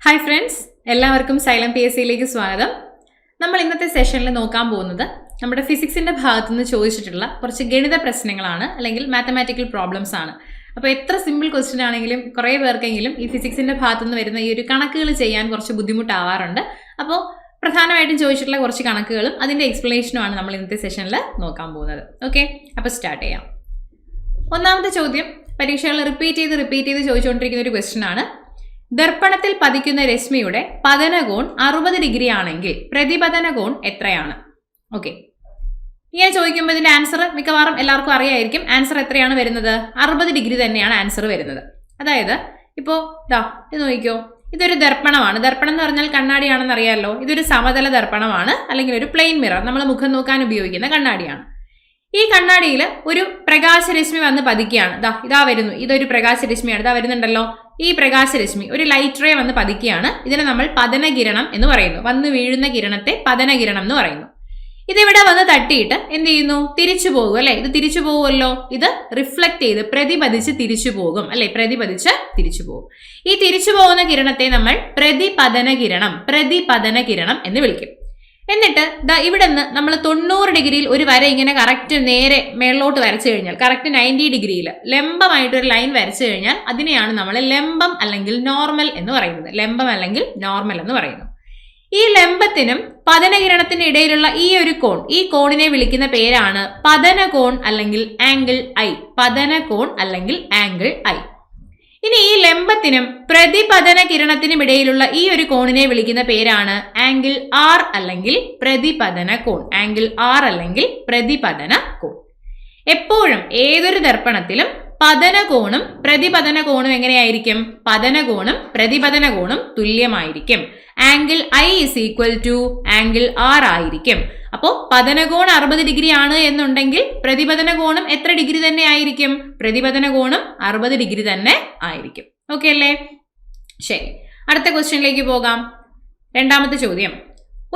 Hi friends, എല്ലാവർക്കും xylem PSCയിലേക്ക് സ്വാഗതം. നമ്മൾ ഇന്നത്തെ സെഷനിൽ നോക്കാൻ പോകുന്നത് നമ്മുടെ ഫിസിക്സിന്റെ ഭാഗത്തുനിന്ന് ചോദിച്ചിട്ടുള്ള കുറച്ച് ഗണിത പ്രശ്നങ്ങളാണ്, അല്ലെങ്കിൽ മാത്തമാറ്റിക്കൽ പ്രോബ്ലംസ് ആണ്. അപ്പോൾ എത്ര സിമ്പിൾ ക്വസ്റ്റ്യൻ ആണെങ്കിലും കുറേ പേർക്കെങ്കിലും ഈ ഫിസിക്സിന്റെ ഭാഗത്തുനിന്ന് വരുന്ന ഈ ഒരു കണക്കുകൾ ചെയ്യാൻ കുറച്ച് ബുദ്ധിമുട്ടാവാറുണ്ട്. അപ്പോൾ പ്രധാനമായിട്ടും ചോദിച്ചിട്ടുള്ള കുറച്ച് കണക്കുകളും അതിന്റെ എക്സ്പ്ലനേഷനുമാണ് നമ്മൾ ഇന്നത്തെ സെഷനിൽ നോക്കാൻ പോകുന്നത്. ഓക്കെ, അപ്പോൾ സ്റ്റാർട്ട് ചെയ്യാം. ഒന്നാമത്തെ ചോദ്യം പരീക്ഷകൾ റിപ്പീറ്റ് ചെയ്ത് ചോദിച്ചുകൊണ്ടിരിക്കുന്ന ഒരു ക്വസ്റ്റ്യൻ ആണ്. ദർപ്പണത്തിൽ പതിക്കുന്ന രശ്മിയുടെ പതനകോൺ 60 ഡിഗ്രി ആണെങ്കിൽ പ്രതിപതന കോൺ എത്രയാണ്? ഓക്കെ, ഇങ്ങനെ ചോദിക്കുമ്പോൾ ഇതിന്റെ ആൻസർ മിക്കവാറും എല്ലാവർക്കും അറിയായിരിക്കും. ആൻസർ എത്രയാണ് വരുന്നത്? 60 ഡിഗ്രി തന്നെയാണ് ആൻസർ വരുന്നത്. അതായത് ഇപ്പോൾ ഇത് നോക്കിക്കോ, ഇതൊരു ദർപ്പണമാണ്. ദർപ്പണം എന്ന് പറഞ്ഞാൽ കണ്ണാടിയാണെന്ന് അറിയാമല്ലോ. ഇതൊരു സമതല ദർപ്പണമാണ്, അല്ലെങ്കിൽ ഒരു പ്ലെയിൻ മിറർ, നമ്മൾ മുഖം നോക്കാൻ ഉപയോഗിക്കുന്ന കണ്ണാടിയാണ്. ഈ കണ്ണാടിയിൽ ഒരു പ്രകാശരശ്മി വന്ന് പതിക്കുകയാണ്. ഇതാ വരുന്നു, ഇതൊരു പ്രകാശരശ്മിയാണ്, ഇതാ വരുന്നുണ്ടല്ലോ. ഈ പ്രകാശരശ്മി ഒരു ലൈറ്റ് റേ വന്ന് പതിക്കുകയാണ്. ഇതിനെ നമ്മൾ പതനകിരണം എന്ന് പറയുന്നു. വന്ന് വീഴുന്ന കിരണത്തെ പതനകിരണം എന്ന് പറയുന്നു. ഇതിവിടെ വന്ന് തട്ടിയിട്ട് എന്ത് ചെയ്യുന്നു? തിരിച്ചു പോകും അല്ലെ? ഇത് തിരിച്ചു പോകുമല്ലോ. ഇത് റിഫ്ലക്ട് ചെയ്ത് പ്രതിപതിച്ച് തിരിച്ചു പോകും അല്ലെ? പ്രതിപതിച്ച് തിരിച്ചു പോകും. ഈ തിരിച്ചു പോകുന്ന കിരണത്തെ നമ്മൾ പ്രതിപതന കിരണം എന്ന് വിളിക്കും. എന്നിട്ട് ഇവിടെ നിന്ന് നമ്മൾ 90 ഡിഗ്രിയിൽ ഒരു വര ഇങ്ങനെ കറക്റ്റ് നേരെ മേളിലോട്ട് വരച്ചു കഴിഞ്ഞാൽ, കറക്റ്റ് 90 ഡിഗ്രിയിൽ ലംബമായിട്ട് ഒരു ലൈൻ വരച്ചു കഴിഞ്ഞാൽ അതിനെയാണ് നമ്മൾ ലംബം അല്ലെങ്കിൽ നോർമൽ എന്ന് പറയുന്നത്. ഈ ലംബത്തിനും പതനകിരണത്തിനും ഇടയിലുള്ള ഈ ഒരു കോൺ, ഈ കോണിനെ വിളിക്കുന്ന പേരാണ് പതനകോൺ അല്ലെങ്കിൽ ആംഗിൾ ഐ. ഇനി ഈ ലംബത്തിനും പ്രതിപതന കിരണത്തിനും ഇടയിലുള്ള ഈ ഒരു കോണിനെ വിളിക്കുന്ന പേരാണ് ആംഗിൾ ആർ അല്ലെങ്കിൽ പ്രതിപതന കോൺ. എപ്പോഴും ഏതൊരു ദർപ്പണത്തിലും പതനകോണും പ്രതിപതന കോണും എങ്ങനെയായിരിക്കും? പതനകോണും പ്രതിപതന കോണും തുല്യമായിരിക്കും. Angle I is equal to angle R ആയിരിക്കും. അപ്പോൾ പതനകോൺ 60 ഡിഗ്രി ആണ് എന്നുണ്ടെങ്കിൽ പ്രതിപതന കോണും എത്ര ഡിഗ്രി തന്നെ ആയിരിക്കും? പ്രതിപതന കോണും 60 ഡിഗ്രി തന്നെ ആയിരിക്കും. ഓക്കെ അല്ലേ? ശരി, അടുത്ത ക്വസ്റ്റ്യനിലേക്ക് പോകാം. രണ്ടാമത്തെ ചോദ്യം.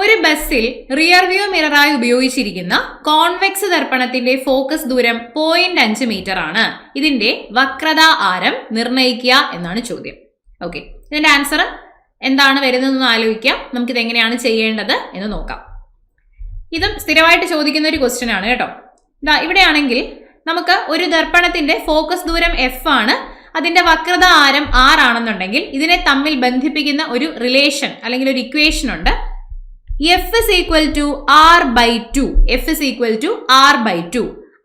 ഒരു ബസ്സിൽ റിയർ വ്യൂ മിററായി ഉപയോഗിച്ചിരിക്കുന്ന കോൺവെക്സ് ദർപ്പണത്തിന്റെ ഫോക്കസ് ദൂരം 0.5 മീറ്റർ ആണ്. ഇതിന്റെ വക്രത ആരം നിർണ്ണയിക്കുക എന്നാണ് ചോദ്യം. ഓക്കെ, ഇതിന്റെ ആൻസർ എന്താണ് വരുന്നതെന്ന് ആലോചിക്കാം. നമുക്കിത് എങ്ങനെയാണ് ചെയ്യേണ്ടത് എന്ന് നോക്കാം. ഇതും സ്ഥിരമായിട്ട് ചോദിക്കുന്ന ഒരു ക്വസ്റ്റ്യൻ ആണ് കേട്ടോ. ഇവിടെയാണെങ്കിൽ നമുക്ക് ഒരു ദർപ്പണത്തിന്റെ ഫോക്കസ് ദൂരം F ആണ്, അതിന്റെ വക്രത ആരം R ആണെന്നുണ്ടെങ്കിൽ ഇതിനെ തമ്മിൽ ബന്ധിപ്പിക്കുന്ന ഒരു റിലേഷൻ അല്ലെങ്കിൽ ഒരു ഇക്വേഷൻ ഉണ്ട്. F is equal to R/2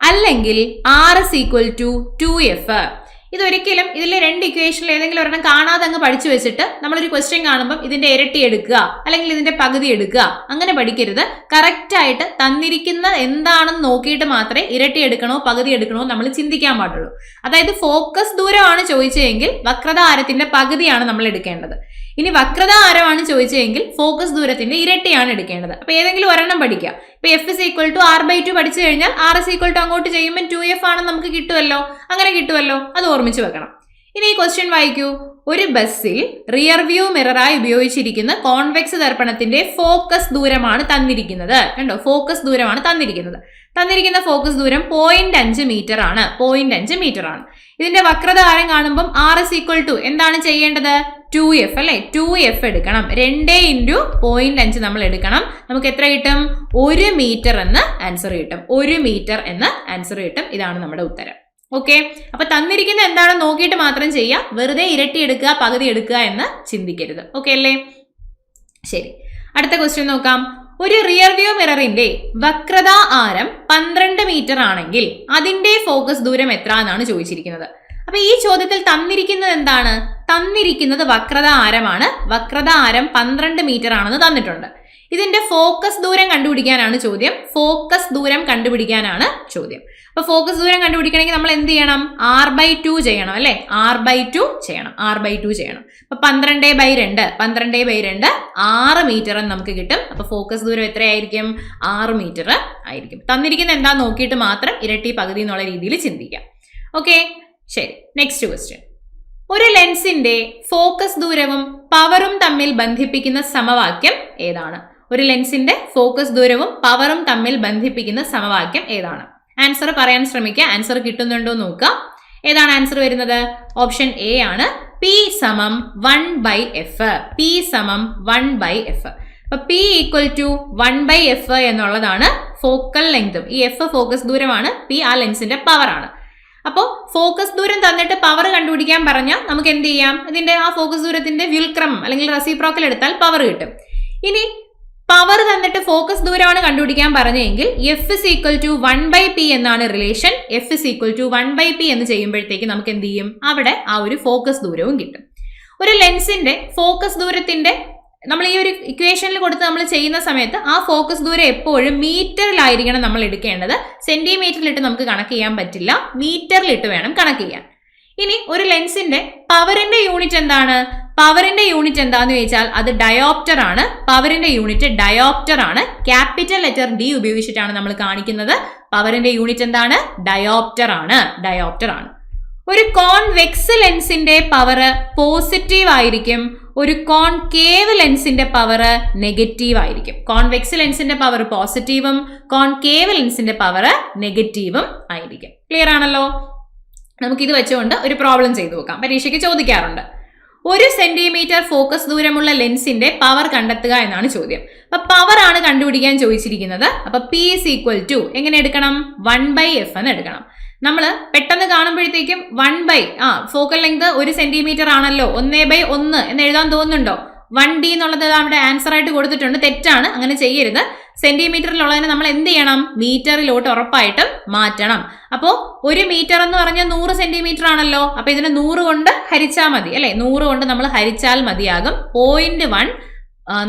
അല്ലെങ്കിൽ R is equal to 2F. ഇതൊരിക്കലും ഇതിലെ രണ്ട് ഇക്വേഷനിൽ ഏതെങ്കിലും ഒരെണ്ണം കാണാതെ അങ്ങ് പഠിച്ചു വെച്ചിട്ട് നമ്മളൊരു ക്വസ്റ്റ്യൻ കാണുമ്പോൾ ഇതിന്റെ ഇരട്ടി എടുക്കുക അല്ലെങ്കിൽ ഇതിന്റെ പകുതി എടുക്കുക, അങ്ങനെ പഠിക്കരുത്. കറക്റ്റ് ആയിട്ട് തന്നിരിക്കുന്ന എന്താണെന്ന് നോക്കിയിട്ട് മാത്രമേ ഇരട്ടി എടുക്കണോ പകുതി എടുക്കണോ നമ്മൾ ചിന്തിക്കാൻ പാടുള്ളൂ. അതായത് ഫോക്കസ് ദൂരമാണ് ചോദിച്ചതെങ്കിൽ വക്രത ആരത്തിന്റെ പകുതിയാണ് നമ്മൾ എടുക്കേണ്ടത്. ഇനി വക്രത ആരമാണ് ചോദിച്ചതെങ്കിൽ ഫോക്കസ് ദൂരത്തിന്റെ ഇരട്ടിയാണ് എടുക്കേണ്ടത്. അപ്പൊ ഏതെങ്കിലും ഒരെണ്ണം പഠിക്കുക. ഇപ്പൊ F is equal to R/2 പഠിച്ചു കഴിഞ്ഞാൽ R is equal to അങ്ങോട്ട് ചെയ്യുമ്പോൾ 2F ആണെന്ന് നമുക്ക് കിട്ടുമല്ലോ. അത് ഓർമ്മിച്ച് വെക്കണം. ഇനി ഈ ക്വസ്റ്റ്യൻ വായിക്കൂ. ഒരു ബസ്സിൽ റിയർ വ്യൂ മിററായി ഉപയോഗിച്ചിരിക്കുന്ന കോൺവെക്സ് ദർപ്പണത്തിന്റെ ഫോക്കസ് ദൂരമാണ് തന്നിരിക്കുന്നത്. കണ്ടോ, ഫോക്കസ് ദൂരമാണ് തന്നിരിക്കുന്നത്. തന്നിരിക്കുന്ന ഫോക്കസ് ദൂരം 0.5 മീറ്റർ ആണ്. ഇതിന്റെ വക്രത ആരം കാണുമ്പോൾ R is equal to എന്താണ് ചെയ്യേണ്ടത്? 2F അല്ലെ? 2F എടുക്കണം. 2 × 0.5 നമ്മൾ എടുക്കണം. നമുക്ക് എത്ര കിട്ടും? 1 മീറ്റർ എന്ന് ആൻസർ കിട്ടും. ഇതാണ് നമ്മുടെ ഉത്തരം. ഓക്കെ, അപ്പൊ തന്നിരിക്കുന്ന എന്താണെന്ന് നോക്കിയിട്ട് മാത്രം ചെയ്യാം. വെറുതെ ഇരട്ടി എടുക്കുക പകുതി എടുക്കുക എന്ന് ചിന്തിക്കരുത്. ഓക്കെ അല്ലേ? ശരി, അടുത്ത ക്വസ്റ്റ്യൻ നോക്കാം. ഒരു റിയർ വ്യൂ മിററിന്റെ വക്രത ആരം 12 മീറ്റർ ആണെങ്കിൽ അതിന്റെ ഫോക്കസ് ദൂരം എത്ര എന്നാണ് ചോദിച്ചിരിക്കുന്നത്. അപ്പൊ ഈ ചോദ്യത്തിൽ തന്നിരിക്കുന്നത് എന്താണ്? തന്നിരിക്കുന്നത് വക്രത ആരമാണ്. വക്രത ആരം 12 മീറ്റർ ആണെന്ന് തന്നിട്ടുണ്ട്. ഇതിന്റെ ഫോക്കസ് ദൂരം കണ്ടുപിടിക്കാനാണ് ചോദ്യം. അപ്പൊ ഫോക്കസ് ദൂരം കണ്ടുപിടിക്കണമെങ്കിൽ നമ്മൾ എന്ത് ചെയ്യണം? R/2 ചെയ്യണം അല്ലെ? R/2 ചെയ്യണം. അപ്പൊ 12/2 6 മീറ്റർ എന്ന് നമുക്ക് കിട്ടും. അപ്പൊ ഫോക്കസ് ദൂരം എത്രയായിരിക്കും? 6 മീറ്റർ ആയിരിക്കും. തന്നിരിക്കുന്ന എന്താ നോക്കിയിട്ട് മാത്രം ഇരട്ടി പകുതി എന്നുള്ള രീതിയിൽ ചിന്തിക്കാം. ഓക്കെ, ശരി, നെക്സ്റ്റ് ക്വസ്റ്റ്യൻ. ഒരു ലെൻസിന്റെ ഫോക്കസ് ദൂരവും പവറും തമ്മിൽ ബന്ധിപ്പിക്കുന്ന സമവാക്യം ഏതാണ്? ആൻസർ പറയാൻ ശ്രമിക്കുക. ആൻസർ കിട്ടുന്നുണ്ടോ നോക്കുക. ഏതാണ് ആൻസർ വരുന്നത്? ഓപ്ഷൻ എ ആണ്. P സമം 1/f. P സമം 1/f. അപ്പൊ P ഈക്വൽ ടു 1/f എന്നുള്ളതാണ് ഫോക്കൽ ലെങ്തും. ഈ F ഫോക്കസ് ദൂരമാണ്, P ആ ലെൻസിന്റെ പവർ ആണ്. അപ്പോൾ ഫോക്കസ് ദൂരം തന്നിട്ട് പവർ കണ്ടുപിടിക്കാൻ പറഞ്ഞാൽ നമുക്ക് എന്ത് ചെയ്യാം? ഇതിന്റെ ആ ഫോക്കസ് ദൂരത്തിന്റെ വ്യുൽക്രമം അല്ലെങ്കിൽ റെസിപ്രോക്കൽ എടുത്താൽ പവർ കിട്ടും. ഇനി പവർ തന്നിട്ട് ഫോക്കസ് ദൂരമാണ് കണ്ടുപിടിക്കാൻ പറഞ്ഞെങ്കിൽ F is equal to 1/p എന്നാണ് relation. F is equal to 1/p എന്ന് ചെയ്യുമ്പോഴത്തേക്ക് നമുക്ക് എന്ത് ചെയ്യും? അവിടെ ആ ഒരു ഫോക്കസ് ദൂരവും കിട്ടും. ഒരു ലെൻസിന്റെ ഫോക്കസ് ദൂരത്തിന്റെ നമ്മൾ ഈ ഒരു ഇക്വേഷനിൽ കൊടുത്ത് നമ്മൾ ചെയ്യുന്ന സമയത്ത് ആ ഫോക്കസ് ദൂരം എപ്പോഴും മീറ്ററിലായിരിക്കണം നമ്മൾ എടുക്കേണ്ടത്. സെന്റിമീറ്ററിലിട്ട് നമുക്ക് കണക്ക് ചെയ്യാൻ പറ്റില്ല, മീറ്ററിലിട്ട് വേണം കണക്ക് ചെയ്യാൻ. ഇനി ഒരു ലെൻസിന്റെ പവറിന്റെ യൂണിറ്റ് എന്താണ്? പവറിന്റെ യൂണിറ്റ് എന്താന്ന് ചോദിച്ചാൽ അത് ഡയോപ്റ്റർ ആണ്. പവറിന്റെ യൂണിറ്റ് ഡയോപ്റ്റർ ആണ്. ക്യാപിറ്റൽ ലെറ്റർ D ഉപയോഗിച്ചിട്ടാണ് നമ്മൾ കാണിക്കുന്നത്. പവറിന്റെ യൂണിറ്റ് എന്താണ്? ഡയോപ്റ്റർ ആണ്. ഡയോപ്റ്റർ ആണ്. ഒരു കോൺവെക്സ് ലെൻസിന്റെ പവർ പോസിറ്റീവ് ആയിരിക്കും, ഒരു കോൺകേവ് ലെൻസിന്റെ പവർ നെഗറ്റീവ് ആയിരിക്കും. കോൺവെക്സ് ലെൻസിന്റെ പവർ പോസിറ്റീവും കോൺകേവ് ലെൻസിന്റെ പവർ നെഗറ്റീവും ആയിരിക്കും. ക്ലിയർ ആണല്ലോ? നമുക്ക് ഇത് വെച്ചുകൊണ്ട് ഒരു പ്രോബ്ലം ചെയ്തു നോക്കാം. പരീക്ഷയ്ക്ക് ചോദിക്കാറുണ്ട്. 1 സെന്റിമീറ്റർ ഫോക്കസ് ദൂരമുള്ള ലെൻസിന്റെ പവർ കണ്ടെത്തുക എന്നാണ് ചോദ്യം. അപ്പൊ പവർ ആണ് കണ്ടുപിടിക്കാൻ ചോദിച്ചിരിക്കുന്നത്. അപ്പൊ P is equal to എങ്ങനെ എടുക്കണം? 1/f എന്ന് എടുക്കണം. നമ്മൾ പെട്ടെന്ന് കാണുമ്പോഴത്തേക്കും 1/, ഫോക്കൽ ലെങ്ത് 1 സെന്റിമീറ്റർ ആണല്ലോ, 1/1 എന്ന് എഴുതാൻ തോന്നുന്നുണ്ടോ? 1D എന്നുള്ളത് അവിടെ ആൻസർ ആയിട്ട് കൊടുത്തിട്ടുണ്ട്. തെറ്റാണ്, അങ്ങനെ ചെയ്യരുത്. സെന്റിമീറ്ററിലുള്ളതിനെ നമ്മൾ എന്ത് ചെയ്യണം? മീറ്ററിലോട്ട് ഉറപ്പായിട്ടും മാറ്റണം. അപ്പോൾ 1 മീറ്റർ എന്ന് പറഞ്ഞാൽ 100 സെന്റിമീറ്റർ ആണല്ലോ. അപ്പൊ ഇതിനെ 100 കൊണ്ട് ഹരിച്ചാൽ മതി അല്ലെ? 100 കൊണ്ട് നമ്മൾ ഹരിച്ചാൽ മതിയാകും. 0.1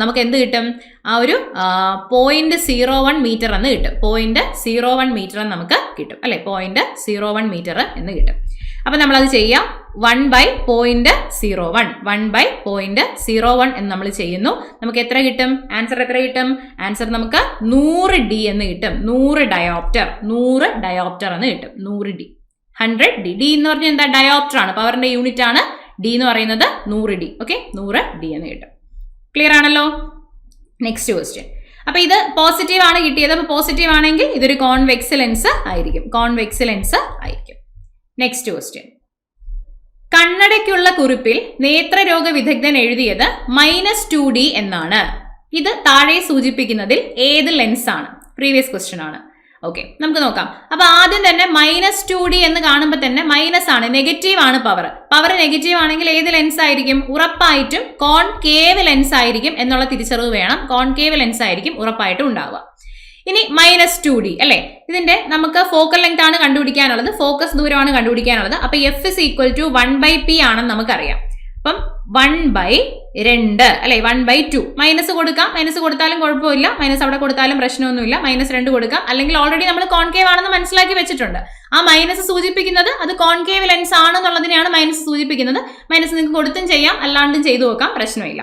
നമുക്ക് എന്ത് കിട്ടും? ആ ഒരു 0.01 മീറ്റർ എന്ന് കിട്ടും. 0.01 മീറ്റർ എന്ന് നമുക്ക് കിട്ടും അല്ലെ? 0.01 മീറ്റർ എന്ന് കിട്ടും. അപ്പൊ നമ്മളത് ചെയ്യാം. 1/0.01 1/0.01 എന്ന് നമ്മൾ ചെയ്യുന്നു. നമുക്ക് എത്ര കിട്ടും? ആൻസർ എത്ര കിട്ടും? ആൻസർ നമുക്ക് 100D എന്ന് കിട്ടും. 100 ഡയോപ്റ്റർ, 100 ഡയോപ്റ്റർ എന്ന് കിട്ടും. 100D, 100D. D എന്ന് പറഞ്ഞാൽ എന്താ? ഡയോപ്റ്റർ ആണ്, പവറിന്റെ യൂണിറ്റ് ആണ്. D എന്ന് പറയുന്നത് 100D. ഓക്കെ, 100D എന്ന് കിട്ടും. ക്ലിയർ ആണല്ലോ? Next question. അപ്പൊ ഇത് പോസിറ്റീവ് ആണ് കിട്ടിയത്. അപ്പൊ പോസിറ്റീവ് ആണെങ്കിൽ ഇതൊരു കോൺവെക്സ് ലെൻസ് ആയിരിക്കും. കോൺവെക്സ് ലെൻസ് ആയിരിക്കും. Next question. കണ്ണടയ്ക്കുള്ള കുറിപ്പിൽ നേത്രരോഗ വിദഗ്ധൻ എഴുതിയത് -2D എന്നാണ്. ഇത് താഴെ സൂചിപ്പിക്കുന്നതിൽ ഏത് ലെൻസ് ആണ്? പ്രീവിയസ് ക്വസ്റ്റ്യൻ ആണ്. ഓക്കെ, നമുക്ക് നോക്കാം. അപ്പൊ ആദ്യം തന്നെ -2D എന്ന് കാണുമ്പോൾ തന്നെ മൈനസ് ആണ്, നെഗറ്റീവ് ആണ് പവർ. പവർ നെഗറ്റീവ് ആണെങ്കിൽ ഏത് ലെൻസ് ആയിരിക്കും? ഉറപ്പായിട്ടും കോൺകേവ് ലെൻസ് ആയിരിക്കും എന്നുള്ള തിരിച്ചറിവ് വേണം. കോൺകേവ് ലെൻസ് ആയിരിക്കും ഉറപ്പായിട്ടും ഉണ്ടാവുക. ഇനി -2D അല്ലെ? ഇതിന്റെ നമുക്ക് ഫോക്കൽ ലെങ്ത് ആണ് കണ്ടുപിടിക്കാനുള്ളത്, ഫോക്കസ് ദൂരമാണ് കണ്ടുപിടിക്കാനുള്ളത്. അപ്പൊ F is equal to 1/p ആണെന്ന് നമുക്കറിയാം. അപ്പം 1/2 അല്ലെ? 1/2. മൈനസ് കൊടുക്കാം, മൈനസ് കൊടുത്താലും കുഴപ്പമില്ല, മൈനസ് അവിടെ കൊടുത്താലും പ്രശ്നമൊന്നുമില്ല. -2 കൊടുക്കാം. അല്ലെങ്കിൽ ഓൾറെഡി നമ്മൾ കോൺകേവ് ആണെന്ന് മനസ്സിലാക്കി വെച്ചിട്ടുണ്ട്. ആ മൈനസ് സൂചിപ്പിക്കുന്നത് അത് കോൺകേവ് ലെൻസ് ആണെന്നുള്ളതിനെയാണ് മൈനസ് സൂചിപ്പിക്കുന്നത്. മൈനസ് നിങ്ങൾക്ക് കൊടുത്തും ചെയ്യാം, അല്ലാണ്ടും ചെയ്തു നോക്കാം, പ്രശ്നമില്ല.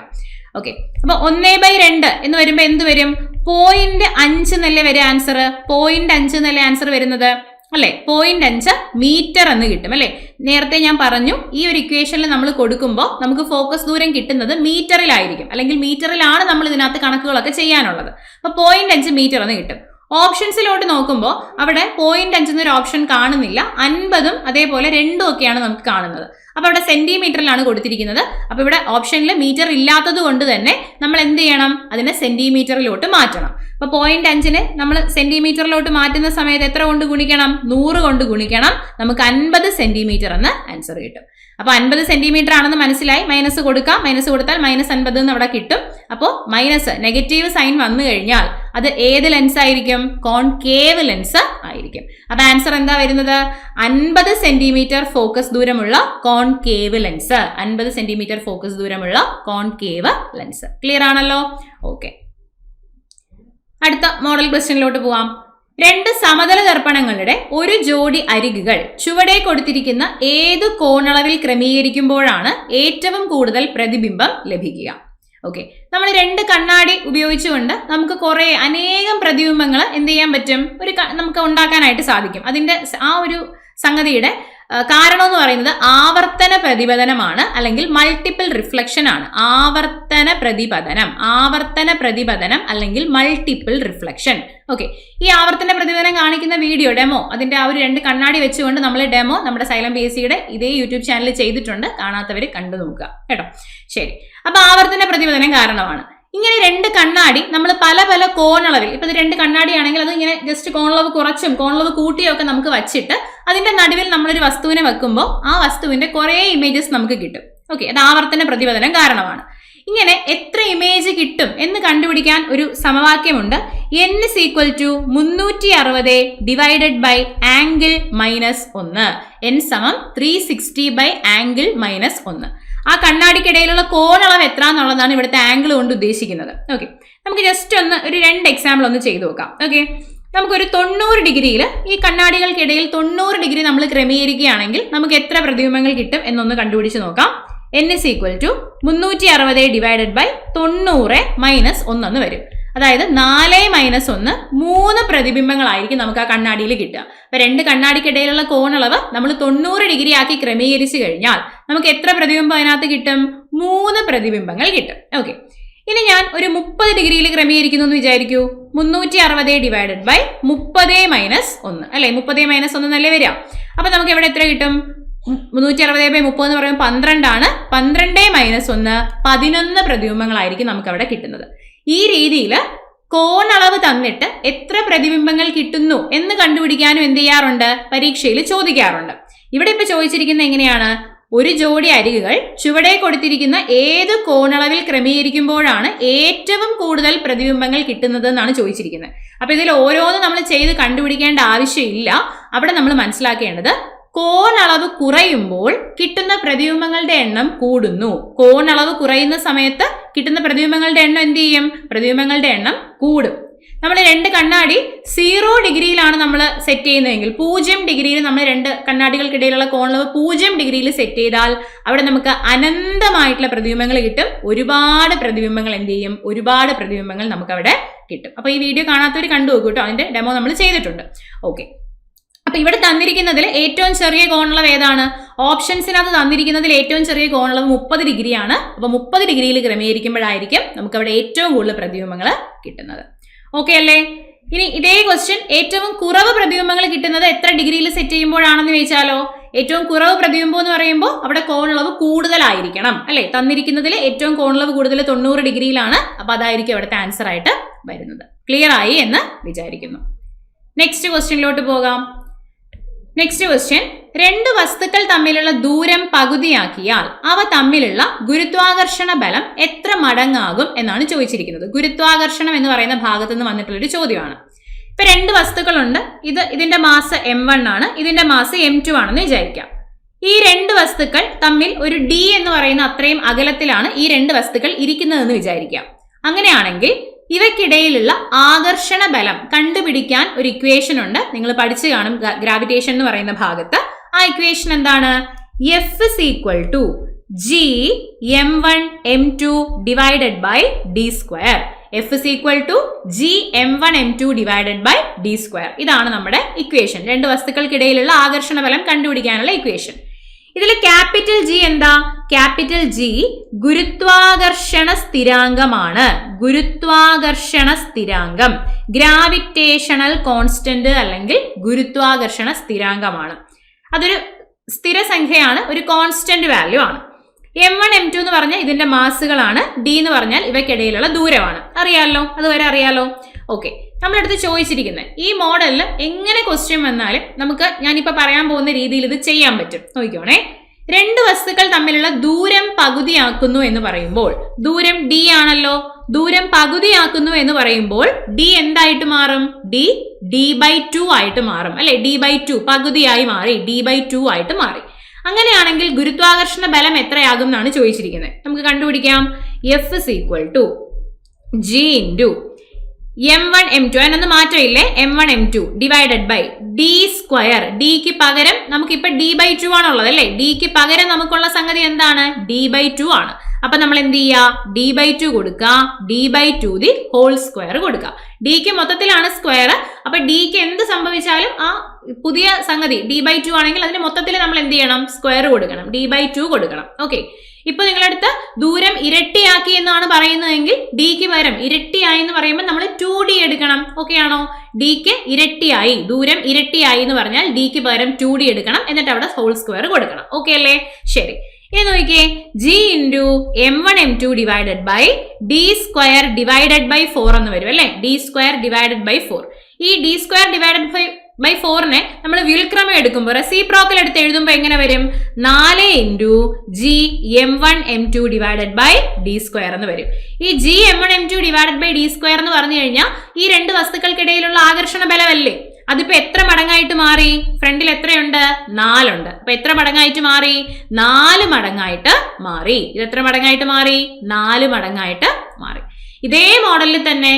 ഓക്കെ, അപ്പൊ 1/2 എന്ന് വരുമ്പോ എന്ത് വരും? 0.5 എന്നല്ലേ വരെ ആൻസർ? 0.5 എന്നല്ലേ ആൻസർ വരുന്നത് അല്ലെ? 0.5 മീറ്റർ എന്ന് കിട്ടും അല്ലെ? നേരത്തെ ഞാൻ പറഞ്ഞു ഈ ഒരു ഇക്വേഷനിൽ നമ്മൾ കൊടുക്കുമ്പോൾ നമുക്ക് ഫോക്കസ് ദൂരം കിട്ടുന്നത് മീറ്ററിലായിരിക്കും, അല്ലെങ്കിൽ മീറ്ററിലാണ് നമ്മൾ ഇതിനകത്ത് കണക്കുകളൊക്കെ ചെയ്യാനുള്ളത്. അപ്പൊ 0.5 മീറ്റർ എന്ന് കിട്ടും. ഓപ്ഷൻസിലോട്ട് നോക്കുമ്പോൾ അവിടെ 0.5 എന്നൊരു ഓപ്ഷൻ കാണുന്നില്ല. 50ഉം അതേപോലെ 2ഉം ഒക്കെയാണ് നമുക്ക് കാണുന്നത്. അപ്പൊ അവിടെ സെന്റിമീറ്ററിലാണ് കൊടുത്തിരിക്കുന്നത്. അപ്പൊ ഇവിടെ ഓപ്ഷനിൽ മീറ്റർ ഇല്ലാത്തത് കൊണ്ട് തന്നെ നമ്മൾ എന്ത് ചെയ്യണം? അതിനെ സെന്റിമീറ്ററിലോട്ട് മാറ്റണം. അപ്പൊ 0.5നെ നമ്മൾ സെന്റിമീറ്ററിലോട്ട് മാറ്റുന്ന സമയത്ത് എത്ര കൊണ്ട് ഗുണിക്കണം? 100 കൊണ്ട് ഗുണിക്കണം. നമുക്ക് 50 സെന്റിമീറ്റർ എന്ന് ആൻസർ കിട്ടും. അപ്പൊ 50 സെന്റിമീറ്റർ ആണെന്ന് മനസ്സിലായി. മൈനസ് കൊടുക്കാം, മൈനസ് കൊടുത്താൽ -50 എന്ന് അവിടെ കിട്ടും. അപ്പോൾ മൈനസ് നെഗറ്റീവ് സൈൻ വന്നു കഴിഞ്ഞാൽ അത് ഏത് ലെൻസ് ആയിരിക്കും? കോൺകേവ് ലെൻസ് ആയിരിക്കും. അപ്പൊ ആൻസർ എന്താ വരുന്നത്? 50 സെന്റിമീറ്റർ ഫോക്കസ് ദൂരമുള്ള കോൺകേവ് ലെൻസ്. 50 സെന്റിമീറ്റർ ഫോക്കസ് ദൂരമുള്ള കോൺകേവ് ലെൻസ്. ക്ലിയർ ആണല്ലോ? ഓക്കെ, അടുത്ത മോഡൽ ക്വസ്റ്റ്യനിലോട്ട് പോവാം. 2 സമതല ദർപ്പണങ്ങളുടെ ഒരു ജോഡി അരികുകൾ ചുവടെ കൊടുത്തിരിക്കുന്ന ഏത് കോണളവിൽ ക്രമീകരിക്കുമ്പോഴാണ് ഏറ്റവും കൂടുതൽ പ്രതിബിംബം ലഭിക്കുക? ഓക്കെ, നമ്മൾ 2 കണ്ണാടി ഉപയോഗിച്ചുകൊണ്ട് നമുക്ക് അനേകം പ്രതിബിംബങ്ങൾ എന്ത് ചെയ്യാൻ പറ്റും? നമുക്ക് ഉണ്ടാക്കാനായിട്ട് സാധിക്കും. അതിന്റെ ആ ഒരു സംഗതിയുടെ കാരണം എന്ന് പറയുന്നത് ആവർത്തന പ്രതിപതനമാണ്, അല്ലെങ്കിൽ മൾട്ടിപ്പിൾ റിഫ്ലക്ഷൻ ആണ്. ആവർത്തന പ്രതിപതനം അല്ലെങ്കിൽ മൾട്ടിപ്പിൾ റിഫ്ലക്ഷൻ. ഓക്കെ, ഈ ആവർത്തന പ്രതിപതനം കാണിക്കുന്ന വീഡിയോ ഡെമോ, അതിന്റെ ആ ഒരു 2 കണ്ണാടി വെച്ചുകൊണ്ട് നമ്മൾ ഡെമോ നമ്മുടെ സൈലം PSCയുടെ ഇതേ യൂട്യൂബ് ചാനലിൽ ചെയ്തിട്ടുണ്ട്. കാണാത്തവർ കണ്ടു നോക്കുക കേട്ടോ. ശരി, അപ്പൊ ആവർത്തന പ്രതിപതനം കാരണമാണ്. ഇങ്ങനെ 2 കണ്ണാടി നമ്മൾ പല പല കോണളവിൽ, ഇപ്പൊ ഇത് 2 കണ്ണാടി ആണെങ്കിൽ അത് ഇങ്ങനെ ജസ്റ്റ് കോണളവ് കുറച്ചും കോണളവ് കൂട്ടിയും ഒക്കെ നമുക്ക് വച്ചിട്ട് അതിന്റെ നടുവിൽ നമ്മളൊരു വസ്തുവിനെ വെക്കുമ്പോൾ ആ വസ്തുവിന്റെ കുറെ ഇമേജസ് നമുക്ക് കിട്ടും. ഓക്കെ, അത് ആവർത്തന പ്രതിപതനം കാരണമാണ്. ഇങ്ങനെ എത്ര ഇമേജ് കിട്ടും എന്ന് കണ്ടുപിടിക്കാൻ ഒരു സമവാക്യമുണ്ട്. n = 360 divided by angle -1. n = 360 by angle -1. ആ കണ്ണാടിക്കിടയിലുള്ള കോണളവ് എത്ര എന്നുള്ളതാണ് ഇവിടുത്തെ ആംഗിൾ കൊണ്ട് ഉദ്ദേശിക്കുന്നത്. ഓക്കെ, നമുക്ക് ജസ്റ്റ് ഒരു 2 എക്സാമ്പിൾ ഒന്ന് ചെയ്തു നോക്കാം. ഓക്കെ, നമുക്കൊരു 90 ഡിഗ്രിയിൽ ഈ കണ്ണാടികൾക്കിടയിൽ 90 ഡിഗ്രി നമ്മൾ ക്രമീകരിക്കുകയാണെങ്കിൽ നമുക്ക് എത്ര പ്രതിബിംബങ്ങൾ കിട്ടും എന്നൊന്ന് കണ്ടുപിടിച്ച് നോക്കാം. n = 360 ഡിവൈഡഡ് ബൈ 90 -1 എന്ന് വരും. അതായത് 4 - 1 3 പ്രതിബിംബങ്ങളായിരിക്കും നമുക്ക് ആ കണ്ണാടിയിൽ കിട്ടുക. അപ്പൊ 2 കണ്ണാടിക്കിടയിലുള്ള കോണളവ് നമ്മൾ 90 ഡിഗ്രി ആക്കി ക്രമീകരിച്ചു കഴിഞ്ഞാൽ നമുക്ക് എത്ര പ്രതിബിംബം അതിനകത്ത് കിട്ടും? 3 പ്രതിബിംബങ്ങൾ കിട്ടും. ഓക്കെ, ഇനി ഞാൻ ഒരു 30 ഡിഗ്രിയിൽ ക്രമീകരിക്കുന്നു എന്ന് വിചാരിക്കൂ. 360 ഡിവൈഡഡ് ബൈ 30 - 1 അല്ലെ, 30 - 1 എന്നല്ലേ വരിക. അപ്പൊ നമുക്ക് ഇവിടെ എത്ര കിട്ടും? 360 ബൈ 30 എന്ന് പറയുമ്പോൾ 12 ആണ്. 12 - 1 11 പ്രതിബിംബങ്ങളായിരിക്കും നമുക്ക് അവിടെ കിട്ടുന്നത്. ഈ രീതിയിൽ കോണളവ് തന്നിട്ട് എത്ര പ്രതിബിംബങ്ങൾ കിട്ടുന്നു എന്ന് കണ്ടുപിടിക്കാനും എന്ത് ചെയ്യാറുണ്ട്? പരീക്ഷയിൽ ചോദിക്കാറുണ്ട്. ഇവിടെ ഇപ്പൊ ചോദിച്ചിരിക്കുന്നത് എങ്ങനെയാണ്? ഒരു ജോഡി അരികുകൾ ചുവടെ കൊടുത്തിരിക്കുന്ന ഏത് കോണളവിൽ ക്രമീകരിക്കുമ്പോഴാണ് ഏറ്റവും കൂടുതൽ പ്രതിബിംബങ്ങൾ കിട്ടുന്നത് എന്നാണ് ചോദിച്ചിരിക്കുന്നത്. അപ്പൊ ഇതിൽ ഓരോന്നും നമ്മൾ ചെയ്ത് കണ്ടുപിടിക്കേണ്ട ആവശ്യമില്ല. അവിടെ നമ്മൾ മനസ്സിലാക്കേണ്ടത് കോണളവ് കുറയുമ്പോൾ കിട്ടുന്ന പ്രതിബിംബങ്ങളുടെ എണ്ണം കൂടുന്നു. കോണളവ് കുറയുന്ന സമയത്ത് കിട്ടുന്ന പ്രതിബിംബങ്ങളുടെ എണ്ണം എന്ത് ചെയ്യും? പ്രതിബിംബങ്ങളുടെ എണ്ണം കൂടും. നമ്മൾ 2 കണ്ണാടി 0 ഡിഗ്രിയിലാണ് നമ്മൾ സെറ്റ് ചെയ്യുന്നതെങ്കിൽ, 0 ഡിഗ്രിയിൽ നമ്മൾ 2 കണ്ണാടികൾക്കിടയിലുള്ള കോണളവ് 0 ഡിഗ്രിയിൽ സെറ്റ് ചെയ്താൽ അവിടെ നമുക്ക് അനന്തമായിട്ടുള്ള പ്രതിബിംബങ്ങൾ കിട്ടും. ഒരുപാട് പ്രതിബിംബങ്ങൾ എന്ത് ചെയ്യും? ഒരുപാട് പ്രതിബിംബങ്ങൾ നമുക്ക് അവിടെ കിട്ടും. അപ്പൊ ഈ വീഡിയോ കാണാത്തവർ കണ്ടു നോക്കൂ കേട്ടോ, അതിന്റെ ഡെമോ നമ്മൾ ചെയ്തിട്ടുണ്ട്. ഓക്കെ, അപ്പൊ ഇവിടെ തന്നിരിക്കുന്നതിൽ ഏറ്റവും ചെറിയ കോണളവ് ഏതാണ്? ഓപ്ഷൻസിനകത്ത് തന്നിരിക്കുന്നതിൽ ഏറ്റവും ചെറിയ കോണളവ് 30 ഡിഗ്രിയാണ്. അപ്പൊ 30 ഡിഗ്രിയിൽ ക്രമീകരിക്കുമ്പോഴായിരിക്കും നമുക്ക് അവിടെ ഏറ്റവും കൂടുതൽ പ്രതിബിംബങ്ങൾ കിട്ടുന്നത്. ഓക്കെ അല്ലേ? ഇനി ഇതേ ക്വസ്റ്റ്യൻ ഏറ്റവും കുറവ് പ്രതിബിംബങ്ങൾ കിട്ടുന്നത് എത്ര ഡിഗ്രിയിൽ സെറ്റ് ചെയ്യുമ്പോഴാണെന്ന് ചോദിച്ചാലോ? ഏറ്റവും കുറവ് പ്രതിബിംബം എന്ന് പറയുമ്പോൾ അവിടെ കോണളവ് കൂടുതലായിരിക്കണം അല്ലെ. തന്നിരിക്കുന്നതിൽ ഏറ്റവും കോണളവ് കൂടുതൽ 90 ഡിഗ്രിയിലാണ്. അപ്പൊ അതായിരിക്കും അവിടുത്തെ ആൻസർ ആയിട്ട് വരുന്നത്. ക്ലിയർ ആയി എന്ന് വിചാരിക്കുന്നു. നെക്സ്റ്റ് ക്വസ്റ്റ്യനിലോട്ട് പോകാം. നെക്സ്റ്റ് ക്വസ്റ്റ്യൻ, 2 വസ്തുക്കൾ തമ്മിലുള്ള ദൂരം പകുതിയാക്കിയാൽ അവ തമ്മിലുള്ള ഗുരുത്വാകർഷണ ബലം എത്ര മടങ്ങാകും എന്നാണ് ചോദിച്ചിരിക്കുന്നത്. ഗുരുത്വാകർഷണം എന്ന് പറയുന്ന ഭാഗത്ത് നിന്ന് വന്നിട്ടുള്ളൊരു ചോദ്യമാണ്. ഇപ്പൊ 2 വസ്തുക്കളുണ്ട്. ഇതിന്റെ മാസ് m1 ആണ്, ഇതിന്റെ മാസ് m2 ആണെന്ന് വിചാരിക്കാം. ഈ 2 വസ്തുക്കൾ തമ്മിൽ ഒരു d എന്ന് പറയുന്ന അത്രയും അകലത്തിലാണ് ഈ 2 വസ്തുക്കൾ ഇരിക്കുന്നതെന്ന് വിചാരിക്കാം. അങ്ങനെയാണെങ്കിൽ ഇവയ്ക്കിടയിലുള്ള ആകർഷണ ബലം കണ്ടുപിടിക്കാൻ ഒരു ഇക്വേഷൻ ഉണ്ട്. നിങ്ങൾ പഠിച്ചു കാണും ഗ്രാവിറ്റേഷൻ എന്ന് പറയുന്ന ഭാഗത്ത്. ആ ഇക്വേഷൻ എന്താണ്? F = G m1 m2 divided by d². F = G m1 m2 divided by d². ഇതാണ് നമ്മുടെ ഇക്വേഷൻ. 2 വസ്തുക്കൾക്കിടയിലുള്ള ആകർഷണ ബലം കണ്ടുപിടിക്കാനുള്ള ഇക്വേഷൻ. ഇതിൽ ക്യാപിറ്റൽ G എന്താ? ക്യാപിറ്റൽ G ഗുരുത്വാകർഷണ സ്ഥിരാങ്കമാണ്. ഗുരുത്വാകർഷണ സ്ഥിരാങ്കം, ഗ്രാവിറ്റേഷണൽ കോൺസ്റ്റന്റ് അല്ലെങ്കിൽ ഗുരുത്വാകർഷണ സ്ഥിരാങ്കമാണ്. അതൊരു സ്ഥിരസംഖ്യയാണ്, ഒരു കോൺസ്റ്റന്റ് വാല്യൂ ആണ്. m1 m2 എന്ന് പറഞ്ഞാൽ ഇതിന്റെ മാസുകളാണ്. d എന്ന് പറഞ്ഞാൽ ഇവയ്ക്കിടയിലുള്ള ദൂരമാണ്. അറിയാലോ, അതുവരെ അറിയാലോ. ഓക്കെ, നമ്മളടുത്ത് ചോദിച്ചിരിക്കുന്നത് ഈ മോഡലിൽ എങ്ങനെ ക്വസ്റ്റ്യൻ വന്നാലും നമുക്ക് ഞാനിപ്പോ പറയാൻ പോകുന്ന രീതിയിൽ ഇത് ചെയ്യാൻ പറ്റും. നോക്കിക്കോണേ. 2 വസ്തുക്കൾ തമ്മിലുള്ള ദൂരം പകുതിയാക്കുന്നു എന്ന് പറയുമ്പോൾ, ദൂരം d ആണല്ലോ. ദൂരം പകുതിയാക്കുന്നു എന്ന് പറയുമ്പോൾ d എന്തായിട്ട് മാറും? d/2 ആയിട്ട് മാറും അല്ലെ. d/2 പകുതിയായി മാറി, d/2 ആയിട്ട് മാറി. അങ്ങനെയാണെങ്കിൽ ഗുരുത്വാകർഷണ ബലം എത്രയാകും എന്നാണ് ചോദിച്ചിരിക്കുന്നത്. നമുക്ക് കണ്ടുപിടിക്കാം. F = G × m1 m2, അതിനൊന്നും മാറ്റമില്ലേ, m1 m2 divided by d². ഡിക്ക് പകരം നമുക്കിപ്പോ d/2 ആണുള്ളത് അല്ലെ. ഡിക്ക് പകരം നമുക്കുള്ള സംഗതി എന്താണ്? d/2 ആണ്. അപ്പൊ നമ്മൾ എന്ത് ചെയ്യുക? d/2 കൊടുക്കുക, d/2² കൊടുക്കുക. ഡിക്ക് മൊത്തത്തിലാണ് സ്ക്വയർ. അപ്പൊ ഡിക്ക് എന്ത് സംഭവിച്ചാലും ആ പുതിയ സംഗതി d/2 ആണെങ്കിൽ അതിന് മൊത്തത്തിൽ നമ്മൾ എന്ത് ചെയ്യണം? സ്ക്വയർ കൊടുക്കണം, d/2 കൊടുക്കണം. ഓക്കെ, ഇപ്പൊ നിങ്ങളടുത്ത് ദൂരം ഇരട്ടിയാക്കി എന്നാണ് പറയുന്നതെങ്കിൽ ഡിക്ക് പകരം ഇരട്ടിയായി എന്ന് പറയുമ്പോൾ നമ്മൾ 2d എടുക്കണം. ഓക്കെ ആണോ? ഡിക്ക് ഇരട്ടിയായി, ദൂരം ഇരട്ടിയായി എന്ന് പറഞ്ഞാൽ ഡിക്ക് പകരം 2d എടുക്കണം. എന്നിട്ട് അവിടെ ഹോൾ സ്ക്വയർ കൊടുക്കണം. ഓക്കെ അല്ലേ? ശരി, ഇനി നോക്കിയേ, G into m1m2 divided by D square divided by 4 എന്ന് വരും അല്ലെ. D square divided by 4. ഈ ഡി സ്ക്വയർ ഡിവൈഡഡ് ബൈ 4നെ നമ്മൾ വ്യുൽക്രമം എടുക്കുമ്പോൾ റെസിപ്രോക്കൽ എടുത്ത് എഴുതുമ്പോൾ എങ്ങനെ വരും? 4 into G m1m2 divided by D square എന്ന് വരും. ഈ G m1m2 divided by D square എന്ന് പറഞ്ഞു കഴിഞ്ഞാൽ ഈ രണ്ട് വസ്തുക്കൾക്കിടയിലുള്ള ആകർഷണ ബലമല്ലേ? അതിപ്പോ എത്ര മടങ്ങായിട്ട് മാറി? ഫ്രണ്ടിൽ എത്രയുണ്ട്? 4 ഉണ്ട്. അപ്പൊ എത്ര മടങ്ങായിട്ട് മാറി? 4 മടങ്ങായിട്ട് മാറി. ഇത് എത്ര മടങ്ങായിട്ട് മാറി? 4 മടങ്ങായിട്ട് മാറി. ഇതേ മോഡലിൽ തന്നെ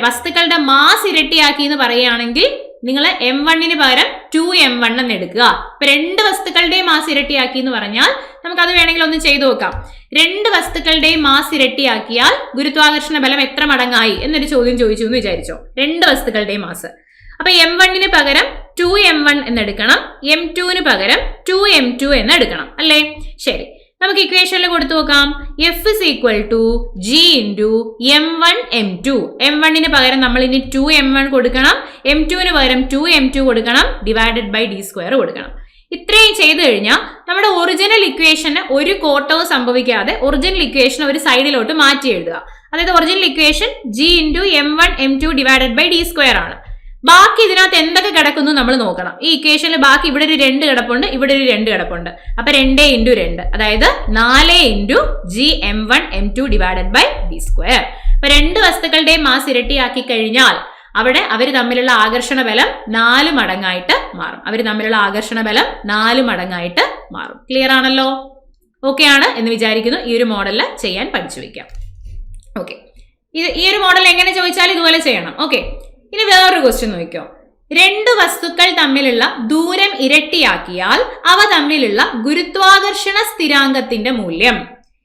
വസ്തുക്കളുടെ മാസ് ഇരട്ടിയാക്കി എന്ന് പറയുകയാണെങ്കിൽ നിങ്ങൾ m1ന് പകരം 2m1 എന്ന് എടുക്കുക. ഇപ്പൊ രണ്ട് വസ്തുക്കളുടെയും മാസ് ഇരട്ടിയാക്കി എന്ന് പറഞ്ഞാൽ നമുക്ക് അത് വേണമെങ്കിൽ ഒന്ന് ചെയ്തു നോക്കാം. രണ്ട് വസ്തുക്കളുടെയും മാസ് ഇരട്ടിയാക്കിയാൽ ഗുരുത്വാകർഷണ ബലം എത്ര മടങ്ങായി എന്നൊരു ചോദ്യം ചോദിച്ചു എന്ന് വിചാരിച്ചോ. രണ്ട് വസ്തുക്കളുടെയും മാസ്. അപ്പൊ m1ന് പകരം 2m1 എന്നെടുക്കണം, m2ന് പകരം 2m2 എന്ന് എടുക്കണം അല്ലേ? ശരി, നമുക്ക് ഇക്വേഷനിൽ കൊടുത്തു നോക്കാം. F is equal to G into m1 m2. m1ന് പകരം നമ്മൾ ഇനി 2m1 കൊടുക്കണം, m2ന് പകരം 2m2 കൊടുക്കണം, ഡിവൈഡഡ് ബൈ ഡി സ്ക്വയർ കൊടുക്കണം. ഇത്രയും ചെയ്തു കഴിഞ്ഞാൽ നമ്മുടെ ഒറിജിനൽ ഇക്വേഷന് ഒരു കോട്ടവും സംഭവിക്കാതെ ഒറിജിനൽ ഇക്വേഷൻ ഒരു സൈഡിലോട്ട് മാറ്റി എഴുതുക. അതായത് original equation G into m1 m2 divided by D square ആണ്. ബാക്കി ഇതിനകത്ത് എന്തൊക്കെ കിടക്കുന്നു നമ്മൾ നോക്കണം. ഈ ഇക്വേഷനിൽ ബാക്കി ഇവിടെ ഒരു 2 കിടപ്പുണ്ട്, ഇവിടെ ഒരു 2 കിടപ്പുണ്ട്. അപ്പൊ 2 ഇൻറ്റു 2, അതായത് 4 into G m1 m2 divided by D square. അപ്പൊ രണ്ട് വസ്തുക്കളുടെയും മാസ് ഇരട്ടിയാക്കി കഴിഞ്ഞാൽ അവിടെ അവർ തമ്മിലുള്ള ആകർഷണ ബലം 4 മടങ്ങായിട്ട് മാറും. അവർ തമ്മിലുള്ള ആകർഷണ ബലം 4 മടങ്ങായിട്ട് മാറും. ക്ലിയർ ആണല്ലോ? ഓക്കെ ആണ് എന്ന് വിചാരിക്കുന്നു. ഈ ഒരു മോഡലിൽ ചെയ്യാൻ പഠിച്ചു വെക്കാം. ഓക്കെ, ഈ ഒരു മോഡൽ എങ്ങനെ ചോദിച്ചാൽ ഇതുപോലെ ചെയ്യണം. ഓക്കെ, ഇനി വേറൊരു ക്വസ്റ്റ്യൻ നോക്കിക്കോ. രണ്ട് വസ്തുക്കൾ തമ്മിലുള്ള ദൂരം ഇരട്ടിയാക്കിയാൽ അവ തമ്മിലുള്ള ഗുരുത്വാകർഷണ സ്ഥിരാങ്കത്തിന്റെ മൂല്യം.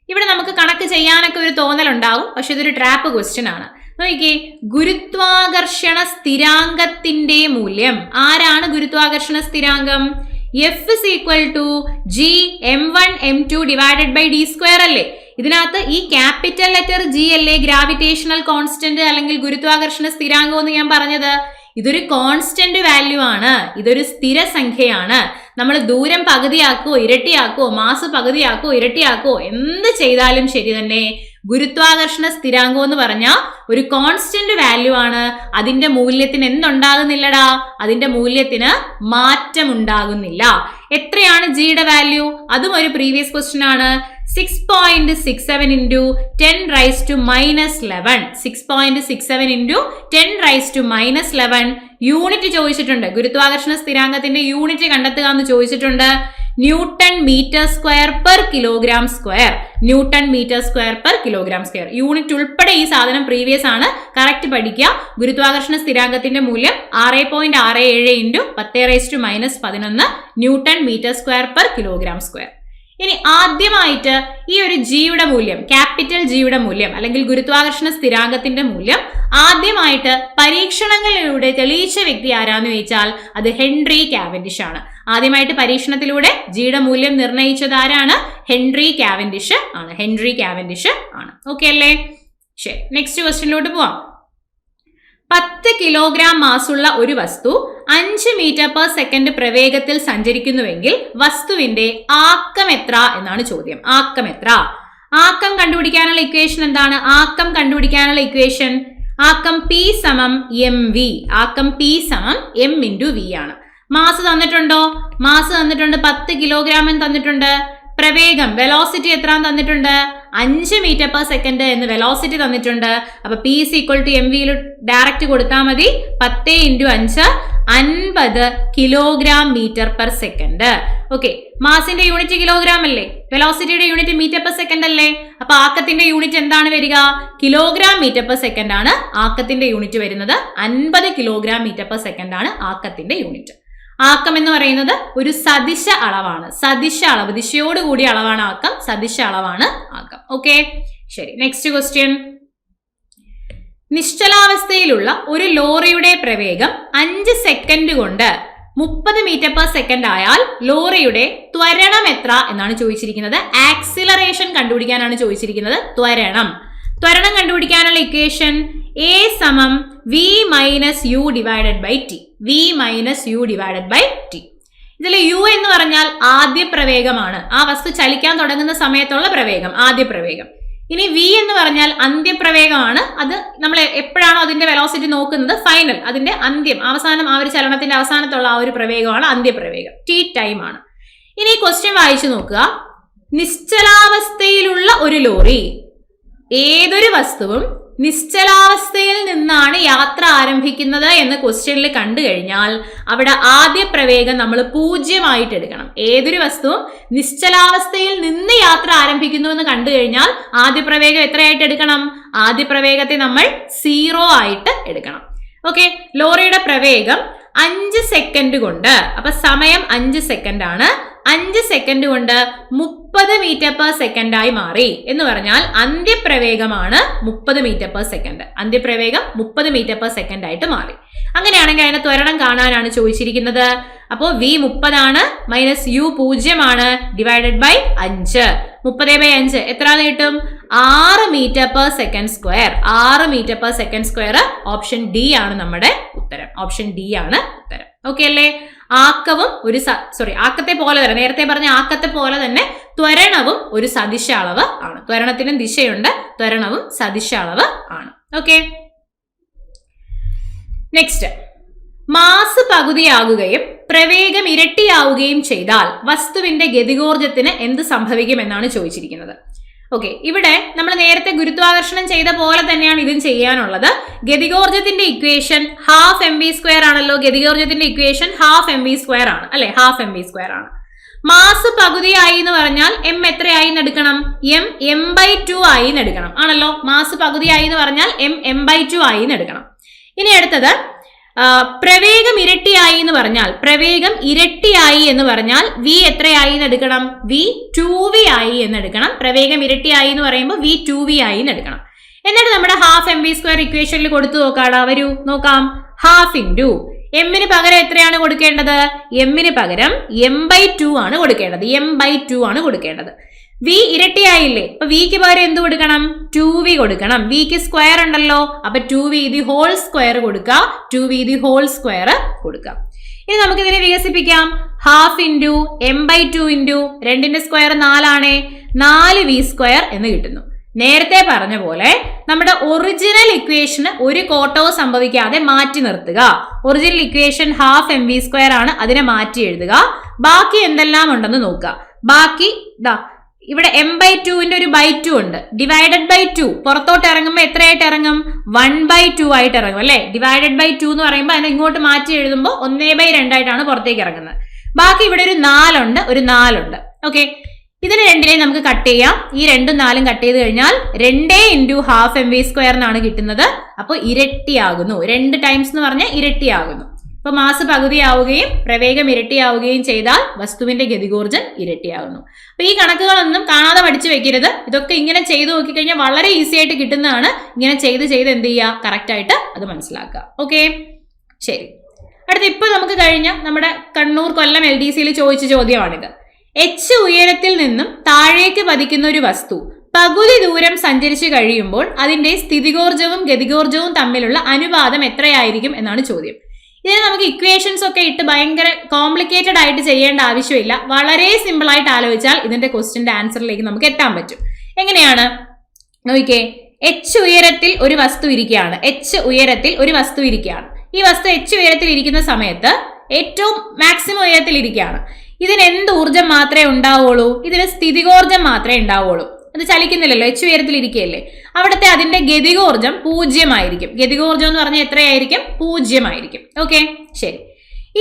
ഇവിടെ നമുക്ക് കണക്ക് ചെയ്യാനൊക്കെ ഒരു തോന്നലുണ്ടാവും, പക്ഷെ ഇതൊരു ട്രാപ്പ് ക്വസ്റ്റ്യൻ ആണ്. നോക്കിക്കേ, ഗുരുത്വാകർഷണ സ്ഥിരാങ്കത്തിന്റെ മൂല്യം. ആരാണ് ഗുരുത്വാകർഷണ സ്ഥിരാങ്കം? F is equal to G m1 m2 divided by D square അല്ലേ? ഇതിനകത്ത് ഈ ക്യാപിറ്റൽ ലെറ്റർ ജി അല്ലേ ഗ്രാവിറ്റേഷണൽ കോൺസ്റ്റന്റ് അല്ലെങ്കിൽ ഗുരുത്വാകർഷണ സ്ഥിരാങ്കം എന്ന് ഞാൻ പറഞ്ഞത്? ഇതൊരു കോൺസ്റ്റന്റ് വാല്യൂ ആണ്, ഇതൊരു സ്ഥിര സംഖ്യയാണ്. നമ്മൾ ദൂരം പകുതിയാക്കോ ഇരട്ടിയാക്കോ മാസ് പകുതിയാക്കോ ഇരട്ടിയാക്കോ എന്ത് ചെയ്താലും ശരി തന്നെ ഗുരുത്വാകർഷണ സ്ഥിരാങ്കം എന്ന് പറഞ്ഞാൽ ഒരു കോൺസ്റ്റന്റ് വാല്യൂ ആണ്. അതിന്റെ മൂല്യത്തിന് എന്തുണ്ടാകുന്നില്ലടാ? അതിന്റെ മൂല്യത്തിന് മാറ്റം ഉണ്ടാകുന്നില്ല. എത്രയാണ് ജിയുടെ വാല്യൂ? അതും ഒരു പ്രീവിയസ് ക്വസ്റ്റ്യൻ ആണ്. 6.67 into 10 raised to minus 11. 6.67 into 10 raised to minus 11. Unit ചോദിച്ചിട്ടുണ്ട്. ഗുരുത്വാകർഷണ സ്ഥിരാങ്കത്തിന്റെ യൂണിറ്റ് കണ്ടെത്തുക എന്ന് ചോദിച്ചിട്ടുണ്ട്. Newton metre square per kilogram square. Newton metre square per kilogram square. Unit ഉൾപ്പെടെ ഈ സാധനം പ്രീവിയസ് ആണ്, കറക്റ്റ് പഠിക്കുക. ഗുരുത്വാകർഷണ സ്ഥിരാങ്കത്തിന്റെ മൂല്യം 6.67 into 10 raised to minus 11 newton metre square per kilogram square. ഇനി ആദ്യമായിട്ട് ഈ ഒരു ജിയുടെ മൂല്യം, ക്യാപിറ്റൽ ജിയുടെ മൂല്യം അല്ലെങ്കിൽ ഗുരുത്വാകർഷണ സ്ഥിരാങ്കത്തിന്റെ മൂല്യം ആദ്യമായിട്ട് പരീക്ഷണങ്ങളിലൂടെ തെളിയിച്ച വ്യക്തി ആരാന്ന് ചോദിച്ചാൽ അത് ഹെൻറി കാവൻഡിഷ് ആണ്. ആദ്യമായിട്ട് പരീക്ഷണത്തിലൂടെ ജിയുടെ മൂല്യം നിർണയിച്ചത് ആരാണ്? ഹെൻറി കാവൻഡിഷ് ആണ്. ഹെൻറി കാവൻഡിഷ് ആണ്. ഓക്കെ അല്ലേ? ശരി, നെക്സ്റ്റ് ക്വസ്റ്റ്യനിലോട്ട് പോവാം. 10 കിലോഗ്രാം മാസുള്ള ഒരു വസ്തു 5 മീറ്റർ പെർ സെക്കൻഡ് പ്രവേഗത്തിൽ സഞ്ചരിക്കുന്നുവെങ്കിൽ വസ്തുവിന്റെ ആക്കം എത്ര എന്നാണ് ചോദ്യം. ആക്കം എത്ര? ആക്കം കണ്ടുപിടിക്കാനുള്ള ഇക്വേഷൻ എന്താണ്? ആക്കം കണ്ടുപിടിക്കാനുള്ള ഇക്വേഷൻ ആക്കം P സമം mv. ആക്കം P സമം m ഇൻറ്റു v ആണ്. മാസ് തന്നിട്ടുണ്ടോ? മാസ് തന്നിട്ടുണ്ട്. 10 കിലോഗ്രാം എന്ന് തന്നിട്ടുണ്ട്. പ്രവേഗം വെലോസിറ്റി എത്ര തന്നിട്ടുണ്ട്? 5 മീറ്റർ പെർ സെക്കൻഡ് എന്ന് വെലോസിറ്റി തന്നിട്ടുണ്ട്. അപ്പൊ P is equal to mv direct കൊടുത്താൽ മതി. 10 into 5 50 kilogram metre per second. Okay, മാസിന്റെ യൂണിറ്റ് കിലോഗ്രാം അല്ലേ? വെലോസിറ്റിയുടെ യൂണിറ്റ് മീറ്റർ പെർ സെക്കൻഡ് അല്ലേ? അപ്പൊ ആക്കത്തിന്റെ യൂണിറ്റ് എന്താണ് വരിക? കിലോഗ്രാം മീറ്റർ പെർ സെക്കൻഡ് ആണ് ആക്കത്തിന്റെ യൂണിറ്റ് വരുന്നത്. 50 കിലോഗ്രാം മീറ്റർ പെർ സെക്കൻഡ് ആണ് ആക്കത്തിന്റെ യൂണിറ്റ്. ആക്കം എന്ന് പറയുന്നത് ഒരു സദിശ അളവാണ്. സദിശ അളവ്, ദിശയോട് കൂടിയ അളവാണ് ആക്കം. സദിശ അളവാണ് ആക്കം. ഓക്കെ, ശരി, നെക്സ്റ്റ് ക്വസ്റ്റ്യൻ. നിശ്ചലാവസ്ഥയിലുള്ള ഒരു ലോറിയുടെ പ്രവേഗം 5 സെക്കൻഡ് കൊണ്ട് 30 മീറ്റർ പെർ സെക്കൻഡ് ആയാൽ ലോറിയുടെ ത്വരണം എത്ര എന്നാണ് ചോദിച്ചിരിക്കുന്നത്. ആക്സിലറേഷൻ കണ്ടുപിടിക്കാനാണ് ചോദിച്ചിരിക്കുന്നത്. ത്വരണം കണ്ടുപിടിക്കാനുള്ള ഇക്വേഷൻ A സമം V minus u divided by t. ഇതിൽ യു എന്ന് പറഞ്ഞാൽ ആദ്യ പ്രവേഗമാണ്. ആ വസ്തു ചലിക്കാൻ തുടങ്ങുന്ന സമയത്തുള്ള പ്രവേഗം, ആദ്യ പ്രവേഗം. ഇനി വി എന്ന് പറഞ്ഞാൽ അന്ത്യപ്രവേഗമാണ്. അത് നമ്മൾ എപ്പോഴാണോ അതിന്റെ വെലോസിറ്റി നോക്കുന്നത്, ഫൈനൽ, അതിന്റെ അന്ത്യം, അവസാനം, ആ ഒരു ചലനത്തിന്റെ അവസാനത്തുള്ള ആ ഒരു പ്രവേഗമാണ് അന്ത്യപ്രവേഗം. ടി ടൈം ആണ്. ഇനി ക്വസ്റ്റ്യൻ വായിച്ചു നോക്കുക. നിശ്ചലാവസ്ഥയിലുള്ള ഒരു ലോറി, ഏതൊരു വസ്തുവും നിശ്ചലാവസ്ഥയിൽ നിന്നാണ് യാത്ര ആരംഭിക്കുന്നത് എന്ന് ക്വസ്റ്റ്യനിൽ കണ്ടു കഴിഞ്ഞാൽ അവിടെ ആദ്യ പ്രവേഗം നമ്മൾ 0 എടുക്കണം. ഏതൊരു വസ്തുവും നിശ്ചലാവസ്ഥയിൽ നിന്ന് യാത്ര ആരംഭിക്കുന്നു എന്ന് കണ്ടു കഴിഞ്ഞാൽ ആദ്യ പ്രവേഗം എത്രയായിട്ട് എടുക്കണം? ആദ്യ പ്രവേഗത്തെ നമ്മൾ 0 ആയിട്ട് എടുക്കണം. ഓക്കെ, ലോറിയുടെ പ്രവേഗം 5 സെക്കൻഡ് കൊണ്ട്, അപ്പൊ സമയം 5 സെക്കൻഡ് ആണ്. 5 സെക്കൻഡ് കൊണ്ട് 30 മീറ്റർ പെർ സെക്കൻഡ് ആയി മാറി എന്ന് പറഞ്ഞാൽ അന്ത്യപ്രവേഗമാണ് 30 മീറ്റർ പെർ സെക്കൻഡ്. അന്ത്യപ്രവേഗം 30 മീറ്റർ പെർ സെക്കൻഡ് ആയിട്ട് മാറി. അങ്ങനെയാണെങ്കിൽ അതിന്റെ ത്വരണം കാണാനാണ് ചോദിച്ചിരിക്കുന്നത്. അപ്പോൾ V 30 ആണ്, മൈനസ് U 0 ആണ്, ഡിവൈഡഡ് ബൈ 5. 30/5 എത്ര കിട്ടും? 6 metre per second square. 6 metre per second square. Option D ആണ് നമ്മുടെ ഉത്തരം. ഓപ്ഷൻ ഡി ആണ് ഉത്തരം. ഓക്കെ അല്ലേ? ആക്കവും ഒരു ആക്കത്തെ പോലെ തന്നെ, നേരത്തെ പറഞ്ഞ ആക്കത്തെ പോലെ തന്നെ ത്വരണവും ഒരു സദിശ അളവ് ആണ്. ത്വരണത്തിനും ദിശയുണ്ട്, ത്വരണവും സദിശ അളവ് ആണ്. Okay, next. മാസ് പകുതിയാകുകയും പ്രവേഗം ഇരട്ടിയാവുകയും ചെയ്താൽ വസ്തുവിന്റെ ഗതികോർജത്തിന് എന്ത് സംഭവിക്കും എന്നാണ് ചോദിച്ചിരിക്കുന്നത്. ഓക്കെ, ഇവിടെ നമ്മൾ നേരത്തെ ഗുരുത്വാകർഷണം ചെയ്ത പോലെ തന്നെയാണ് ഇതും ചെയ്യാനുള്ളത്. ഗതികോർജത്തിന്റെ ഇക്വേഷൻ ഹാഫ് mv² ആണല്ലോ. ഗതികോർജത്തിന്റെ ഇക്വേഷൻ ഹാഫ് mv² ആണ് അല്ലെ? ഹാഫ് mv² ആണ്. മാസ് പകുതിയായി എന്ന് പറഞ്ഞാൽ m എത്രയായി എടുക്കണം? m/2 ആയി എടുക്കണം ആണല്ലോ. മാസ് പകുതിയായി എന്ന് പറഞ്ഞാൽ m/2 ആയി എടുക്കണം. ഇനി അടുത്തത് പ്രവേഗം ഇരട്ടിയായി എന്ന് പറഞ്ഞാൽ, പ്രവേഗം ഇരട്ടിയായി എന്ന് പറഞ്ഞാൽ v എത്രയായി എന്ന് എടുക്കണം? v 2v ആയി എന്ന് എടുക്കണം. പ്രവേഗം ഇരട്ടിയായി എന്ന് പറയുമ്പോൾ v 2v ആയി എന്ന് എടുക്കണം. എന്നിട്ട് നമ്മുടെ ഹാഫ് mv² ഇക്വേഷനിൽ കൊടുത്തു നോക്കാടാ. വരൂ നോക്കാം. ഹാഫ് ഇൻറ്റു എമ്മിന് പകരം എത്രയാണ് കൊടുക്കേണ്ടത്? എമ്മിന് പകരം m/2 ആണ് കൊടുക്കേണ്ടത്. m/2 ആണ് കൊടുക്കേണ്ടത്. v ഇരട്ടിയായില്ലേ, അപ്പൊ വിക്ക് പകരം എന്ത് കൊടുക്കണം? 2v കൊടുക്കണം. വിക്ക് സ്ക്വയർ ഉണ്ടല്ലോ, അപ്പൊ 2v ദി ഹോൾ സ്ക്വയർ കൊടുക്കുക. 2v ദി ഹോൾ സ്ക്വയർ കൊടുക്കുക. ഇനി നമുക്ക് ഇതിനെ വികസിപ്പിക്കാം. ഹാഫ് ഇൻറ്റു m/2 ഇൻറ്റു 2ന്റെ സ്ക്വയർ 4 ആണേ, 4v² എന്ന് കിട്ടുന്നു. നേരത്തെ പറഞ്ഞ പോലെ നമ്മുടെ ഒറിജിനൽ ഇക്വേഷന് ഒരു കോട്ടവും സംഭവിക്കാതെ മാറ്റി നിർത്തുക. ഒറിജിനൽ ഇക്വേഷൻ ഹാഫ് mv² ആണ്, അതിനെ മാറ്റി എഴുതുക. ബാക്കി എന്തെല്ലാം ഉണ്ടെന്ന് നോക്കുക. ബാക്കി ഇവിടെ m/2ന്റെ ഒരു /2 ഉണ്ട്. ഡിവൈഡഡ് ബൈ 2 പുറത്തോട്ട് ഇറങ്ങുമ്പോൾ എത്രയായിട്ട് ഇറങ്ങും? 1/2 ആയിട്ട് ഇറങ്ങും അല്ലെ? ഡിവൈഡഡ് ബൈ 2 എന്ന് പറയുമ്പോൾ അതിനെ ഇങ്ങോട്ട് മാറ്റി എഴുതുമ്പോൾ 1/2 ആയിട്ടാണ് പുറത്തേക്ക് ഇറങ്ങുന്നത്. ബാക്കി ഇവിടെ ഒരു 4 ഉണ്ട്, ഒരു 4 ഉണ്ട്. ഓക്കെ, ഇതിന് രണ്ടിനെയും നമുക്ക് കട്ട് ചെയ്യാം. ഈ 2ഉം 4ഉം കട്ട് ചെയ്ത് കഴിഞ്ഞാൽ 2 ഇൻറ്റു ഹാഫ് mv² എന്നാണ് കിട്ടുന്നത്. അപ്പോൾ ഇരട്ടിയാകുന്നു. 2 ടൈംസ് എന്ന് പറഞ്ഞാൽ ഇരട്ടിയാകുന്നു. അപ്പൊ മാസ് പകുതിയാവുകയും പ്രവേഗം ഇരട്ടിയാവുകയും ചെയ്താൽ വസ്തുവിന്റെ ഗതികോർജം ഇരട്ടിയാകുന്നു. അപ്പൊ ഈ കണക്കുകളൊന്നും കാണാതെ പഠിച്ചു വെക്കരുത്. ഇതൊക്കെ ഇങ്ങനെ ചെയ്തു നോക്കിക്കഴിഞ്ഞാൽ വളരെ ഈസി ആയിട്ട് കിട്ടുന്നതാണ്. ഇങ്ങനെ ചെയ്ത് എന്ത് ചെയ്യുക? കറക്റ്റ് ആയിട്ട് അത് മനസ്സിലാക്കുക. ഓക്കെ, ശരി. അടുത്ത് ഇപ്പൊ നമുക്ക് കഴിഞ്ഞ നമ്മുടെ കണ്ണൂർ കൊല്ലം LDCയിൽ ചോദിച്ച ചോദ്യമാണിത്. h ഉയരത്തിൽ നിന്നും താഴേക്ക് പതിക്കുന്ന ഒരു വസ്തു പകുതി ദൂരം സഞ്ചരിച്ചു കഴിയുമ്പോൾ അതിന്റെ സ്ഥിതികോർജവും ഗതികോർജവും തമ്മിലുള്ള അനുപാതം എത്രയായിരിക്കും എന്നാണ് ചോദ്യം. ഇതിനെ നമുക്ക് ഇക്വേഷൻസ് ഒക്കെ ഇട്ട് ഭയങ്കര കോംപ്ലിക്കേറ്റഡ് ആയിട്ട് ചെയ്യേണ്ട ആവശ്യമില്ല. വളരെ സിമ്പിൾ ആയിട്ട് ആലോചിച്ചാൽ ഇതിന്റെ ക്വസ്റ്റ്യന്റെ ആൻസറിലേക്ക് നമുക്ക് എത്താൻ പറ്റും. എങ്ങനെയാണ് നോക്കിക്കേ. h ഉയരത്തിൽ ഒരു വസ്തു ഇരിക്കുകയാണ്. ഈ വസ്തു h ഉയരത്തിൽ ഇരിക്കുന്ന സമയത്ത് ഏറ്റവും മാക്സിമം ഉയരത്തിൽ ഇരിക്കുകയാണ്. ഇതിന് എന്ത് ഊർജം മാത്രമേ ഉണ്ടാവുള്ളൂ? ഇതിന് സ്ഥിതികോർജം മാത്രമേ ഉണ്ടാവുള്ളൂ. അത് ചലിക്കുന്നില്ലല്ലോ, h ഉയരത്തിൽ ഇരിക്കുകയല്ലേ. അവിടുത്തെ അതിന്റെ ഗതികോർജം 0 ആയിരിക്കും. ഗതികോർജം എന്ന് പറഞ്ഞാൽ എത്രയായിരിക്കും? 0 ആയിരിക്കും. ഓക്കെ, ശരി.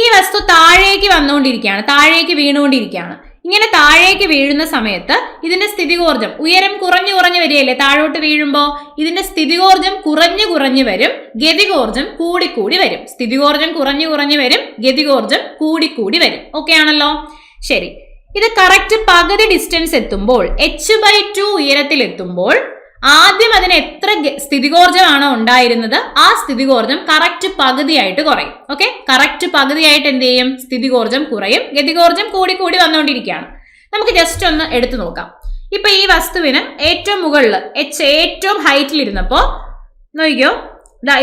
ഈ വസ്തു താഴേക്ക് വന്നുകൊണ്ടിരിക്കുകയാണ്, താഴേക്ക് വീണുകൊണ്ടിരിക്കുകയാണ്. ഇങ്ങനെ താഴേക്ക് വീഴുന്ന സമയത്ത് ഇതിന്റെ സ്ഥിതികോർജം ഉയരം കുറഞ്ഞു വരികയല്ലേ. താഴോട്ട് വീഴുമ്പോൾ ഇതിന്റെ സ്ഥിതികോർജം കുറഞ്ഞു വരും, ഗതികോർജം കൂടിക്കൂടി വരും. സ്ഥിതികോർജം കുറഞ്ഞു വരും, ഗതികോർജം കൂടിക്കൂടി വരും. ഓക്കെ ആണല്ലോ, ശരി. ഇത് കറക്റ്റ് പകുതി ഡിസ്റ്റൻസ് എത്തുമ്പോൾ h/2 ഉയരത്തിൽ എത്തുമ്പോൾ ആദ്യം അതിന് എത്ര സ്ഥിതികോർജ്ജമാണോ ഉണ്ടായിരുന്നത് ആ സ്ഥിതികോർജ്ജം കറക്റ്റ് പകുതിയായിട്ട് കുറയും. ഓക്കെ, കറക്റ്റ് പകുതിയായിട്ട് എന്ത് ചെയ്യും? സ്ഥിതികോർജ്ജം കുറയും. ഗതികോർജ്ജം കൂടി കൂടി വന്നുകൊണ്ടിരിക്കുകയാണ്. നമുക്ക് ജസ്റ്റ് ഒന്ന് എടുത്തു നോക്കാം. ഇപ്പൊ ഈ വസ്തുവിന് ഏറ്റവും മുകളിൽ ഏറ്റവും ഹൈറ്റിൽ ഇരുന്നപ്പോ നോക്കിക്കോ,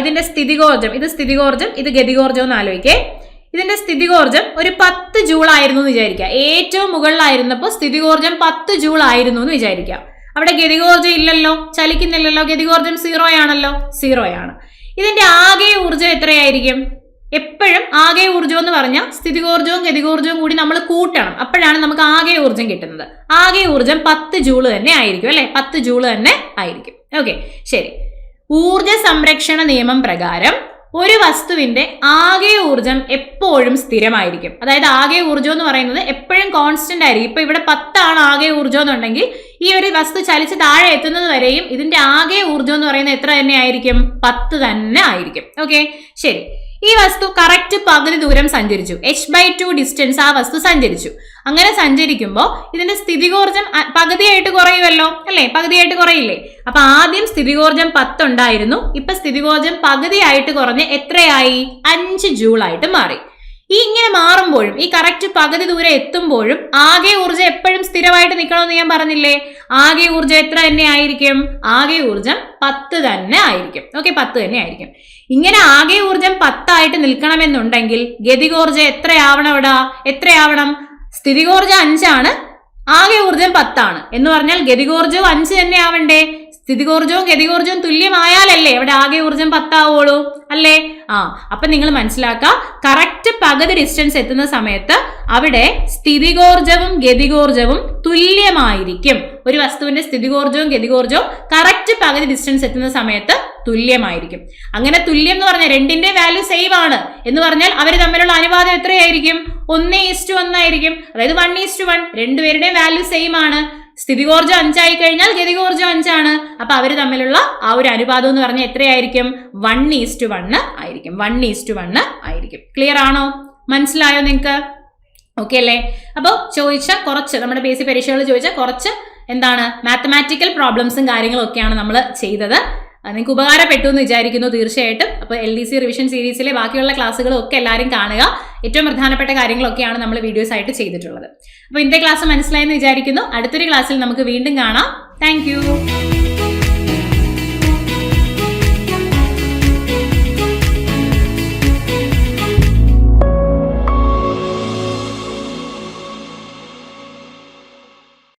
ഇതിന്റെ സ്ഥിതികോർജ്ജം, ഇത് സ്ഥിതികോർജ്ജം, ഇത് ഗതികോർജ്ജം എന്ന് ആലോചിക്കേ. ഇതിന്റെ സ്ഥിതികോർജ്ജം ഒരു 10 ജൂൾ ആയിരുന്നു എന്ന് വിചാരിക്കുക. ഏറ്റവും മുകളിലായിരുന്നപ്പോൾ സ്ഥിതികോർജ്ജം 10 ജൂൾ ആയിരുന്നു എന്ന് വിചാരിക്കാം. അവിടെ ഗതികോർജ്ജം ഇല്ലല്ലോ, ചലിക്കുന്നില്ലല്ലോ, ഗതികോർജ്ജം 0 ആണല്ലോ, 0 ആണ്. ഇതിന്റെ ആകെ ഊർജ്ജം എത്രയായിരിക്കും? എപ്പോഴും ആകെ ഊർജ്ജം എന്ന് പറഞ്ഞാൽ സ്ഥിതികോർജ്ജവും ഗതികോർജ്ജവും കൂടി നമ്മൾ കൂട്ടണം, അപ്പോഴാണ് നമുക്ക് ആകെ ഊർജ്ജം കിട്ടുന്നത്. ആകെ ഊർജ്ജം 10 ജൂൾ തന്നെ ആയിരിക്കും അല്ലെ, 10 ജൂൾ തന്നെ ആയിരിക്കും. ഓക്കെ, ശരി. ഊർജ സംരക്ഷണ നിയമം പ്രകാരം ഒരു വസ്തുവിന്റെ ആകെ ഊർജ്ജം എപ്പോഴും സ്ഥിരമായിരിക്കും. അതായത് ആകെ ഊർജ്ജം എന്ന് പറയുന്നത് എപ്പോഴും കോൺസ്റ്റന്റ് ആയിരിക്കും. ഇപ്പൊ ഇവിടെ 10 ആണ് ആകെ ഊർജ്ജം എന്നുണ്ടെങ്കിൽ ഈ ഒരു വസ്തു ചലിച്ച് താഴെ എത്തുന്നത് വരെയും ഇതിന്റെ ആകെ ഊർജ്ജം എന്ന് പറയുന്നത് എത്ര തന്നെ ആയിരിക്കും? 10 തന്നെ ആയിരിക്കും. ഓക്കെ, ശരി. ഈ വസ്തു കറക്റ്റ് പകുതി ദൂരം സഞ്ചരിച്ചു, h/2 ഡിസ്റ്റൻസ് ആ വസ്തു സഞ്ചരിച്ചു. അങ്ങനെ സഞ്ചരിക്കുമ്പോൾ ഇതിന്റെ സ്ഥിതികോർജ്ജം പകുതിയായിട്ട് കുറയുമല്ലോ അല്ലെ, പകുതിയായിട്ട് കുറയില്ലേ? അപ്പൊ ആദ്യം സ്ഥിതികോർജ്ജം 10 ഉണ്ടായിരുന്നു, ഇപ്പൊ സ്ഥിതികോർജ്ജം പകുതിയായിട്ട് കുറഞ്ഞ് എത്രയായി? 5 ജൂൾ ആയിട്ട് മാറി. ഈ ഇങ്ങനെ മാറുമ്പോഴും ഈ കറക്റ്റ് പകുതി ദൂരം എത്തുമ്പോഴും ആകെ ഊർജ്ജം എപ്പോഴും സ്ഥിരമായിട്ട് നിൽക്കണമെന്ന് ഞാൻ പറഞ്ഞില്ലേ? ആകെ ഊർജ്ജം എത്ര തന്നെ ആയിരിക്കും? ആകെ ഊർജ്ജം 10 തന്നെ ആയിരിക്കും. ഓക്കെ, 10 തന്നെ ആയിരിക്കും. ഇങ്ങനെ ആകെ ഊർജ്ജം 10 ആയിട്ട് നിൽക്കണമെന്നുണ്ടെങ്കിൽ ഗതികോർജ്ജം എത്രയാവണം? എത്രയാവണം? സ്ഥിതികോർജ്ജം 5 ആണ്, ആകെ ഊർജ്ജം 10 ആണ് എന്ന് പറഞ്ഞാൽ ഗതികോർജ്ജവും 5 തന്നെ ആവണ്ടേ? സ്ഥിതികോർജ്ജവും ഗതികോർജ്ജവും തുല്യമായാലല്ലേ അവിടെ ആകെ ഊർജ്ജം 10 ആവുള്ളൂ അല്ലേ? അപ്പൊ നിങ്ങൾ മനസ്സിലാക്കുക, കറക്റ്റ് പകുതി ഡിസ്റ്റൻസ് എത്തുന്ന സമയത്ത് അവിടെ സ്ഥിതികോർജ്ജവും ഗതികോർജ്ജവും തുല്യമായിരിക്കും. ഒരു വസ്തുവിന്റെ സ്ഥിതികോർജ്ജവും ഗതികോർജ്ജവും കറക്റ്റ് പകുതി ഡിസ്റ്റൻസ് എത്തുന്ന സമയത്ത് തുല്യമായിരിക്കും. അങ്ങനെ തുല്യം എന്ന് പറഞ്ഞാൽ രണ്ടിന്റെ വാല്യൂ സെയിം ആണ് എന്ന് പറഞ്ഞാൽ അവർ തമ്മിലുള്ള അനുപാതം എത്രയായിരിക്കും? 1:1 ആയിരിക്കും. അതായത് 1:1. രണ്ടുപേരുടെയും വാല്യൂ സെയിം ആണ്. സ്ഥിതികോർജ്ജം 5 ആയി കഴിഞ്ഞാൽ ഗതികോർജ്ജം 5 ആണ്. അപ്പൊ അവർ തമ്മിലുള്ള ആ ഒരു അനുപാതം എന്ന് പറഞ്ഞാൽ എത്രയായിരിക്കും? 1:1 ആയിരിക്കും. 1:1 ആയിരിക്കും. ക്ലിയർ ആണോ? മനസ്സിലായോ നിങ്ങൾക്ക്? ഓക്കെ അല്ലേ? അപ്പോൾ ചോദിച്ച കുറച്ച് നമ്മുടെ ബേസിക് പരീക്ഷകൾ ചോദിച്ച കുറച്ച് എന്താണ് മാത്തമാറ്റിക്കൽ പ്രോബ്ലംസും കാര്യങ്ങളും ഒക്കെയാണ് നമ്മൾ ചെയ്തത്. നിങ്ങൾക്ക് ഉപകാരപ്പെട്ടു എന്ന് വിചാരിക്കുന്നു തീർച്ചയായിട്ടും. അപ്പോൾ LDC റിവിഷൻ സീരീസിലെ ബാക്കിയുള്ള ക്ലാസ്സുകളും ഒക്കെ എല്ലാവരും കാണുക. ഏറ്റവും പ്രധാനപ്പെട്ട കാര്യങ്ങളൊക്കെയാണ് നമ്മൾ വീഡിയോസ് ആയിട്ട് ചെയ്തിട്ടുള്ളത്. അപ്പോൾ ഇന്നത്തെ ക്ലാസ് മനസ്സിലായെന്ന് വിചാരിക്കുന്നു. അടുത്തൊരു ക്ലാസ്സിൽ നമുക്ക് വീണ്ടും കാണാം. താങ്ക്